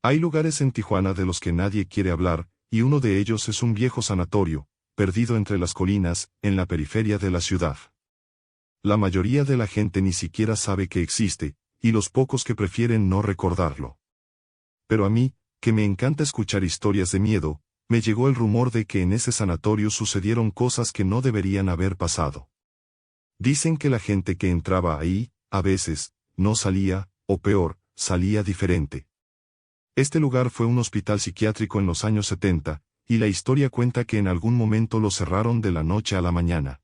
Hay lugares en Tijuana de los que nadie quiere hablar, y uno de ellos es un viejo sanatorio, perdido entre las colinas, en la periferia de la ciudad. La mayoría de la gente ni siquiera sabe que existe, y los pocos que prefieren no recordarlo. Pero a mí, que me encanta escuchar historias de miedo, me llegó el rumor de que en ese sanatorio sucedieron cosas que no deberían haber pasado. Dicen que la gente que entraba ahí, a veces, no salía, o peor, salía diferente. Este lugar fue un hospital psiquiátrico en los años 70, y la historia cuenta que en algún momento lo cerraron de la noche a la mañana.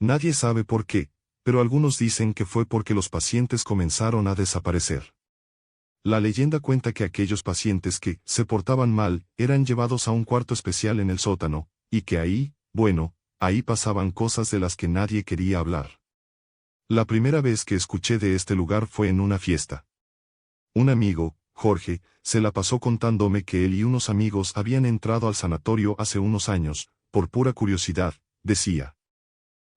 Nadie sabe por qué, pero algunos dicen que fue porque los pacientes comenzaron a desaparecer. La leyenda cuenta que aquellos pacientes que se portaban mal eran llevados a un cuarto especial en el sótano, y que ahí, bueno, ahí pasaban cosas de las que nadie quería hablar. La primera vez que escuché de este lugar fue en una fiesta. Un amigo, Jorge, se la pasó contándome que él y unos amigos habían entrado al sanatorio hace unos años, por pura curiosidad, decía.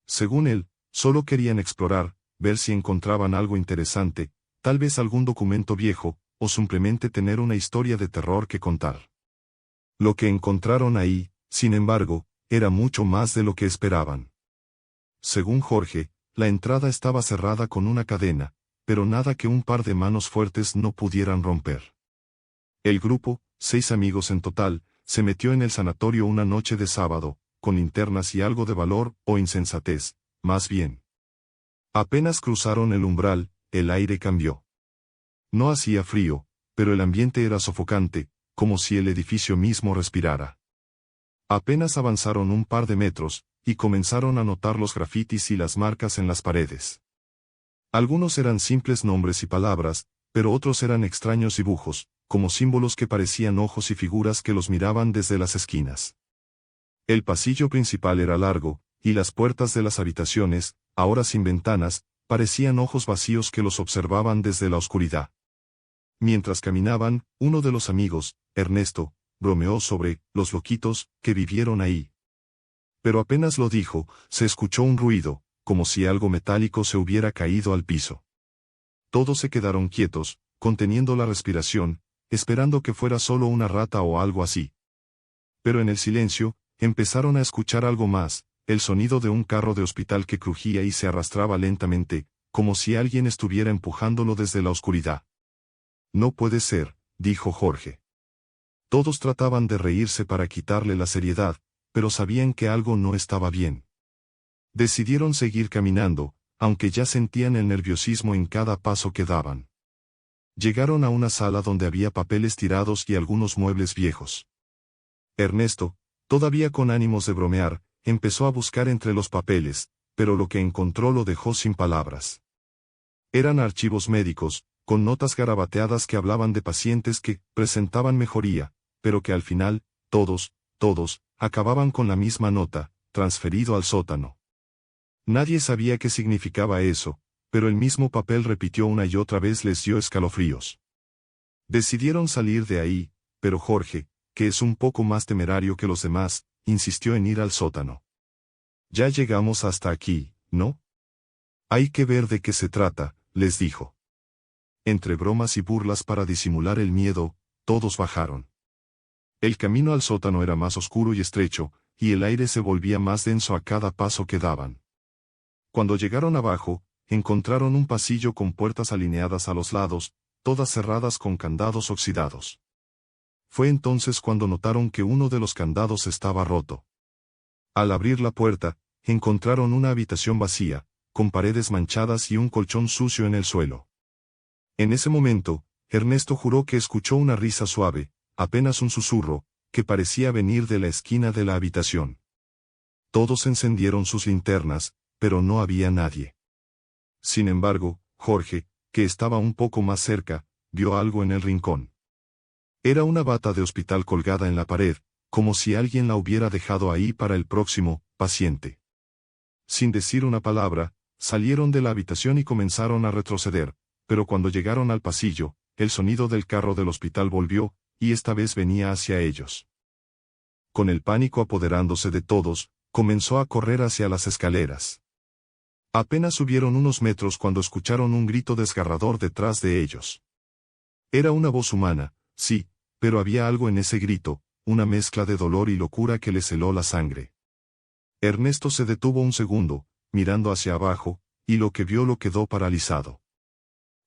Según él, solo querían explorar, ver si encontraban algo interesante, tal vez algún documento viejo, o simplemente tener una historia de terror que contar. Lo que encontraron ahí, sin embargo, era mucho más de lo que esperaban. Según Jorge, la entrada estaba cerrada con una cadena, pero nada que un par de manos fuertes no pudieran romper. El grupo, 6 amigos en total, se metió en el sanatorio una noche de sábado, con linternas y algo de valor o insensatez, más bien. Apenas cruzaron el umbral, el aire cambió. No hacía frío, pero el ambiente era sofocante, como si el edificio mismo respirara. Apenas avanzaron un par de metros, y comenzaron a notar los grafitis y las marcas en las paredes. Algunos eran simples nombres y palabras, pero otros eran extraños dibujos, como símbolos que parecían ojos y figuras que los miraban desde las esquinas. El pasillo principal era largo, y las puertas de las habitaciones, ahora sin ventanas, parecían ojos vacíos que los observaban desde la oscuridad. Mientras caminaban, uno de los amigos, Ernesto, bromeó sobre los loquitos que vivieron ahí. Pero apenas lo dijo, se escuchó un ruido, como si algo metálico se hubiera caído al piso. Todos se quedaron quietos, conteniendo la respiración, esperando que fuera solo una rata o algo así. Pero en el silencio, empezaron a escuchar algo más, el sonido de un carro de hospital que crujía y se arrastraba lentamente, como si alguien estuviera empujándolo desde la oscuridad. No puede ser, dijo Jorge. Todos trataban de reírse para quitarle la seriedad, pero sabían que algo no estaba bien. Decidieron seguir caminando, aunque ya sentían el nerviosismo en cada paso que daban. Llegaron a una sala donde había papeles tirados y algunos muebles viejos. Ernesto, todavía con ánimos de bromear, empezó a buscar entre los papeles, pero lo que encontró lo dejó sin palabras. Eran archivos médicos, con notas garabateadas que hablaban de pacientes que presentaban mejoría, pero que al final, todos, acababan con la misma nota, transferido al sótano. Nadie sabía qué significaba eso, pero el mismo papel repitió una y otra vez les dio escalofríos. Decidieron salir de ahí, pero Jorge, que es un poco más temerario que los demás, insistió en ir al sótano. Ya llegamos hasta aquí, ¿no? Hay que ver de qué se trata, les dijo. Entre bromas y burlas para disimular el miedo, todos bajaron. El camino al sótano era más oscuro y estrecho, y el aire se volvía más denso a cada paso que daban. Cuando llegaron abajo, encontraron un pasillo con puertas alineadas a los lados, todas cerradas con candados oxidados. Fue entonces cuando notaron que uno de los candados estaba roto. Al abrir la puerta, encontraron una habitación vacía, con paredes manchadas y un colchón sucio en el suelo. En ese momento, Ernesto juró que escuchó una risa suave, apenas un susurro, que parecía venir de la esquina de la habitación. Todos encendieron sus linternas, pero no había nadie. Sin embargo, Jorge, que estaba un poco más cerca, vio algo en el rincón. Era una bata de hospital colgada en la pared, como si alguien la hubiera dejado ahí para el próximo paciente. Sin decir una palabra, salieron de la habitación y comenzaron a retroceder, pero cuando llegaron al pasillo, el sonido del carro del hospital volvió, y esta vez venía hacia ellos. Con el pánico apoderándose de todos, comenzó a correr hacia las escaleras. Apenas subieron unos metros cuando escucharon un grito desgarrador detrás de ellos. Era una voz humana, Sí, pero había algo en ese grito, una mezcla de dolor y locura que le heló la sangre. Ernesto se detuvo un segundo, mirando hacia abajo, y lo que vio lo quedó paralizado.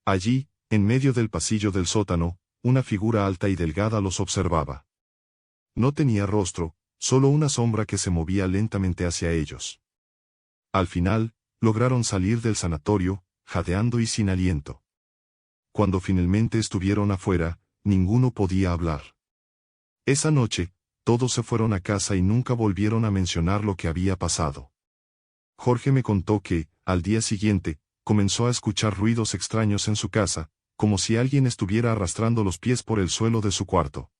Allí, en medio del pasillo del sótano, una figura alta y delgada los observaba. No tenía rostro, solo una sombra que se movía lentamente hacia ellos. Al final, lograron salir del sanatorio, jadeando y sin aliento. Cuando finalmente estuvieron afuera, ninguno podía hablar. Esa noche, todos se fueron a casa y nunca volvieron a mencionar lo que había pasado. Jorge me contó que, al día siguiente, comenzó a escuchar ruidos extraños en su casa, como si alguien estuviera arrastrando los pies por el suelo de su cuarto.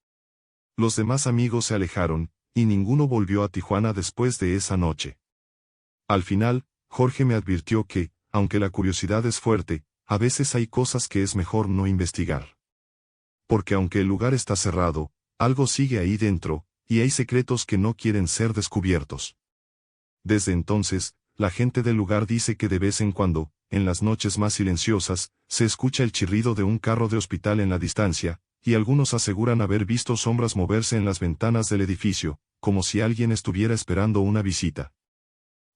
Los demás amigos se alejaron, y ninguno volvió a Tijuana después de esa noche. Al final, Jorge me advirtió que, aunque la curiosidad es fuerte, a veces hay cosas que es mejor no investigar. Porque aunque el lugar está cerrado, algo sigue ahí dentro, y hay secretos que no quieren ser descubiertos. Desde entonces, la gente del lugar dice que de vez en cuando, en las noches más silenciosas, se escucha el chirrido de un carro de hospital en la distancia, y algunos aseguran haber visto sombras moverse en las ventanas del edificio, como si alguien estuviera esperando una visita.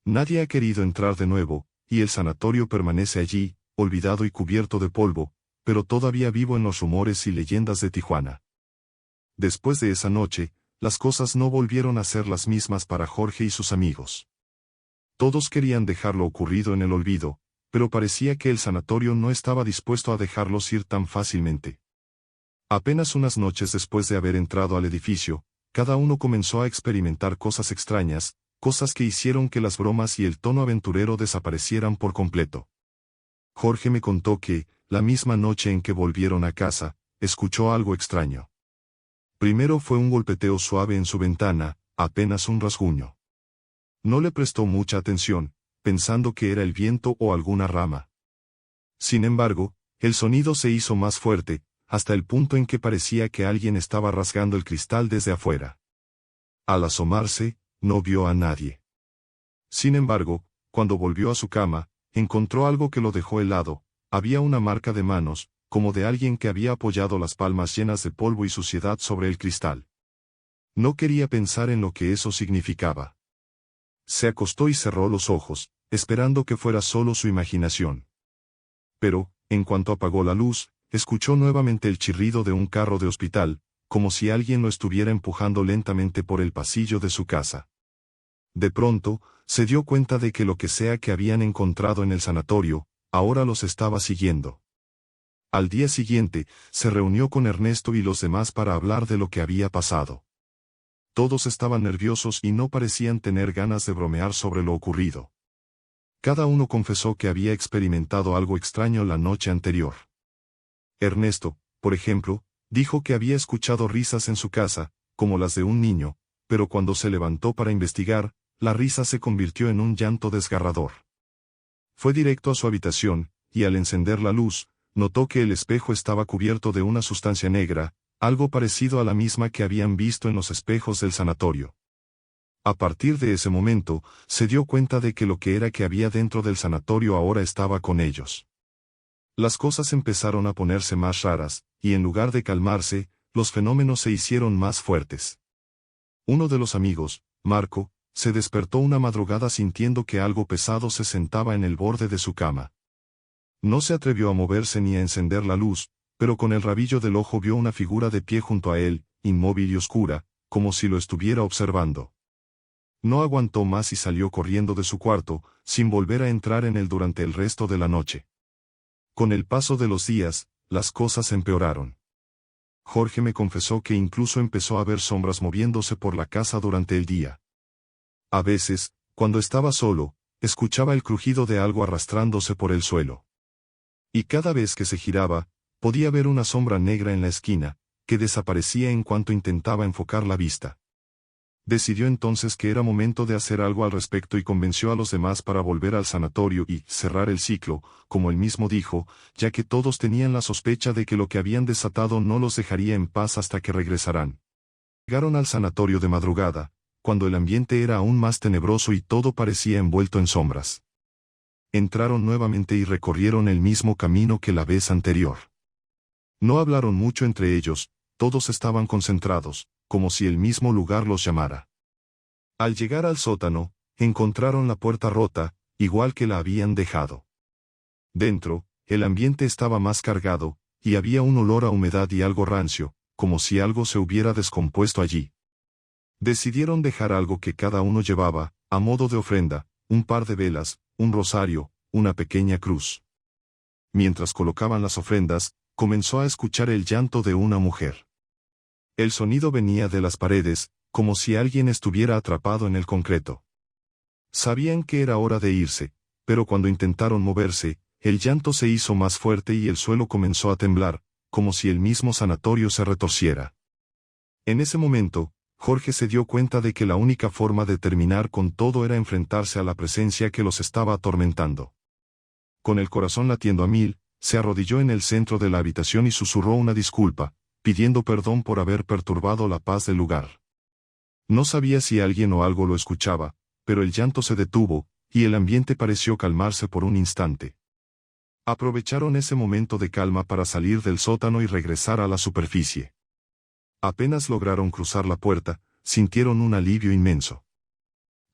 Nadie ha querido entrar de nuevo, y el sanatorio permanece allí, olvidado y cubierto de polvo, pero todavía vivo en los rumores y leyendas de Tijuana. Después de esa noche, las cosas no volvieron a ser las mismas para Jorge y sus amigos. Todos querían dejar lo ocurrido en el olvido, pero parecía que el sanatorio no estaba dispuesto a dejarlos ir tan fácilmente. Apenas unas noches después de haber entrado al edificio, cada uno comenzó a experimentar cosas extrañas, cosas que hicieron que las bromas y el tono aventurero desaparecieran por completo. Jorge me contó que, la misma noche en que volvieron a casa, escuchó algo extraño. Primero fue un golpeteo suave en su ventana, apenas un rasguño. No le prestó mucha atención, pensando que era el viento o alguna rama. Sin embargo, el sonido se hizo más fuerte, hasta el punto en que parecía que alguien estaba rasgando el cristal desde afuera. Al asomarse, no vio a nadie. Sin embargo, cuando volvió a su cama, encontró algo que lo dejó helado. Había una marca de manos, como de alguien que había apoyado las palmas llenas de polvo y suciedad sobre el cristal. No quería pensar en lo que eso significaba. Se acostó y cerró los ojos, esperando que fuera solo su imaginación. Pero, en cuanto apagó la luz, escuchó nuevamente el chirrido de un carro de hospital, como si alguien lo estuviera empujando lentamente por el pasillo de su casa. De pronto, se dio cuenta de que lo que sea que habían encontrado en el sanatorio, ahora los estaba siguiendo. Al día siguiente, se reunió con Ernesto y los demás para hablar de lo que había pasado. Todos estaban nerviosos y no parecían tener ganas de bromear sobre lo ocurrido. Cada uno confesó que había experimentado algo extraño la noche anterior. Ernesto, por ejemplo, dijo que había escuchado risas en su casa, como las de un niño, pero cuando se levantó para investigar, la risa se convirtió en un llanto desgarrador. Fue directo a su habitación, y al encender la luz, notó que el espejo estaba cubierto de una sustancia negra, algo parecido a la misma que habían visto en los espejos del sanatorio. A partir de ese momento, se dio cuenta de que lo que era que había dentro del sanatorio ahora estaba con ellos. Las cosas empezaron a ponerse más raras, y en lugar de calmarse, los fenómenos se hicieron más fuertes. Uno de los amigos, Marco, se despertó una madrugada sintiendo que algo pesado se sentaba en el borde de su cama. No se atrevió a moverse ni a encender la luz, pero con el rabillo del ojo vio una figura de pie junto a él, inmóvil y oscura, como si lo estuviera observando. No aguantó más y salió corriendo de su cuarto, sin volver a entrar en él durante el resto de la noche. Con el paso de los días, las cosas empeoraron. Jorge me confesó que incluso empezó a ver sombras moviéndose por la casa durante el día. A veces, cuando estaba solo, escuchaba el crujido de algo arrastrándose por el suelo. Y cada vez que se giraba, podía ver una sombra negra en la esquina, que desaparecía en cuanto intentaba enfocar la vista. Decidió entonces que era momento de hacer algo al respecto y convenció a los demás para volver al sanatorio y cerrar el ciclo, como él mismo dijo, ya que todos tenían la sospecha de que lo que habían desatado no los dejaría en paz hasta que regresaran. Llegaron al sanatorio de madrugada, cuando el ambiente era aún más tenebroso y todo parecía envuelto en sombras. Entraron nuevamente y recorrieron el mismo camino que la vez anterior. No hablaron mucho entre ellos, todos estaban concentrados, como si el mismo lugar los llamara. Al llegar al sótano, encontraron la puerta rota, igual que la habían dejado. Dentro, el ambiente estaba más cargado, y había un olor a humedad y algo rancio, como si algo se hubiera descompuesto allí. Decidieron dejar algo que cada uno llevaba, a modo de ofrenda, un par de velas, un rosario, una pequeña cruz. Mientras colocaban las ofrendas, comenzó a escuchar el llanto de una mujer. El sonido venía de las paredes, como si alguien estuviera atrapado en el concreto. Sabían que era hora de irse, pero cuando intentaron moverse, el llanto se hizo más fuerte y el suelo comenzó a temblar, como si el mismo sanatorio se retorciera. En ese momento, Jorge se dio cuenta de que la única forma de terminar con todo era enfrentarse a la presencia que los estaba atormentando. Con el corazón latiendo a mil, se arrodilló en el centro de la habitación y susurró una disculpa, pidiendo perdón por haber perturbado la paz del lugar. No sabía si alguien o algo lo escuchaba, pero el llanto se detuvo, y el ambiente pareció calmarse por un instante. Aprovecharon ese momento de calma para salir del sótano y regresar a la superficie. Apenas lograron cruzar la puerta, sintieron un alivio inmenso.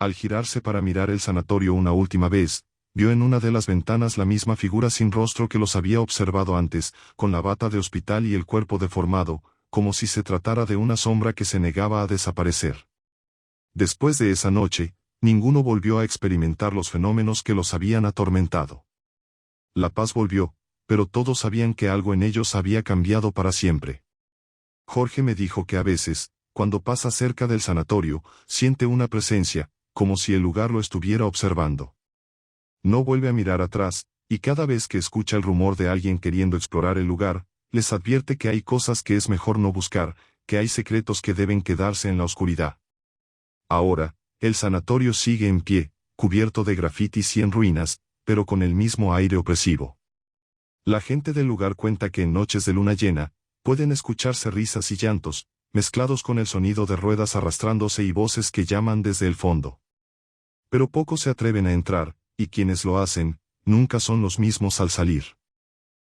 Al girarse para mirar el sanatorio una última vez, vio en una de las ventanas la misma figura sin rostro que los había observado antes, con la bata de hospital y el cuerpo deformado, como si se tratara de una sombra que se negaba a desaparecer. Después de esa noche, ninguno volvió a experimentar los fenómenos que los habían atormentado. La paz volvió, pero todos sabían que algo en ellos había cambiado para siempre. Jorge me dijo que a veces, cuando pasa cerca del sanatorio, siente una presencia, como si el lugar lo estuviera observando. No vuelve a mirar atrás, y cada vez que escucha el rumor de alguien queriendo explorar el lugar, les advierte que hay cosas que es mejor no buscar, que hay secretos que deben quedarse en la oscuridad. Ahora, el sanatorio sigue en pie, cubierto de grafitis y en ruinas, pero con el mismo aire opresivo. La gente del lugar cuenta que en noches de luna llena, pueden escucharse risas y llantos, mezclados con el sonido de ruedas arrastrándose y voces que llaman desde el fondo. Pero pocos se atreven a entrar, y quienes lo hacen, nunca son los mismos al salir.